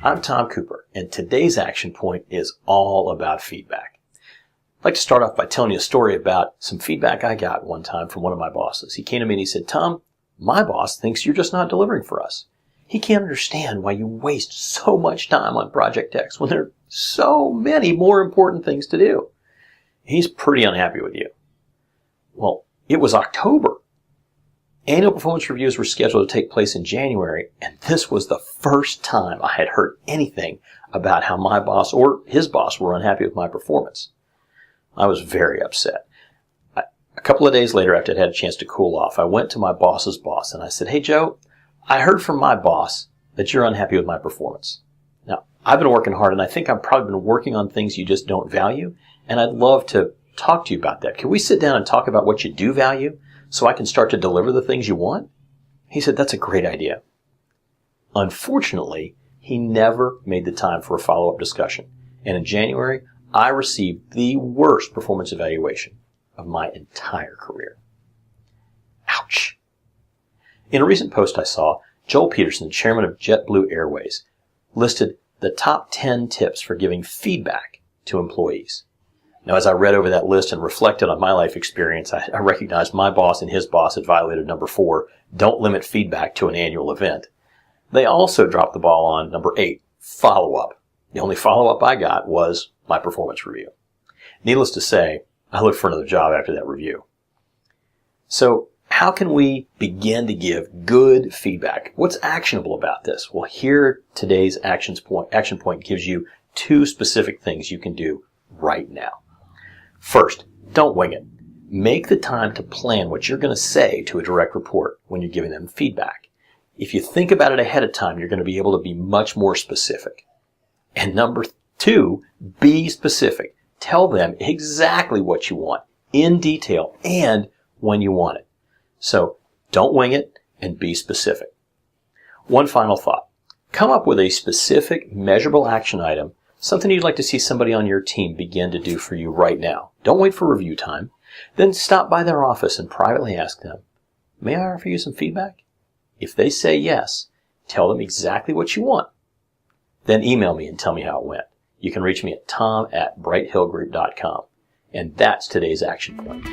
I'm Tom Cooper, and today's action point is all about feedback. I'd like to start off by telling you a story about some feedback I got one time from one of my bosses. He came to me and he said, Tom, my boss thinks you're just not delivering for us. He can't understand why you waste so much time on Project X when there are so many more important things to do. He's pretty unhappy with you. Well, it was October. Annual performance reviews were scheduled to take place in January, and this was the first time I had heard anything about how my boss or his boss were unhappy with my performance. I was very upset. A couple of days later, after I'd had a chance to cool off, I went to my boss's boss and I said, hey, Joe, I heard from my boss that you're unhappy with my performance. Now, I've been working hard, and I think I've probably been working on things you just don't value, and I'd love to talk to you about that. Can we sit down and talk about what you do value so I can start to deliver the things you want? He said, that's a great idea. Unfortunately, he never made the time for a follow-up discussion. And in January, I received the worst performance evaluation of my entire career. Ouch. In a recent post I saw, Joel Peterson, chairman of JetBlue Airways, listed the top 10 tips for giving feedback to employees. Now, as I read over that list and reflected on my life experience, I recognized my boss and his boss had violated number 4, don't limit feedback to an annual event. They also dropped the ball on number 8, follow-up. The only follow-up I got was my performance review. Needless to say, I looked for another job after that review. So, how can we begin to give good feedback? What's actionable about this? Well, here today's action point gives you 2 specific things you can do right now. First, don't wing it. Make the time to plan what you're going to say to a direct report when you're giving them feedback. If you think about it ahead of time, you're going to be able to be much more specific. And number 2, be specific. Tell them exactly what you want in detail and when you want it. So don't wing it and be specific. One final thought. Come up with a specific, measurable action item, something you'd like to see somebody on your team begin to do for you right now. Don't wait for review time. Then stop by their office and privately ask them, may I offer you some feedback? If they say yes, tell them exactly what you want. Then email me and tell me how it went. You can reach me at tom@brighthillgroup.com. And that's today's action point.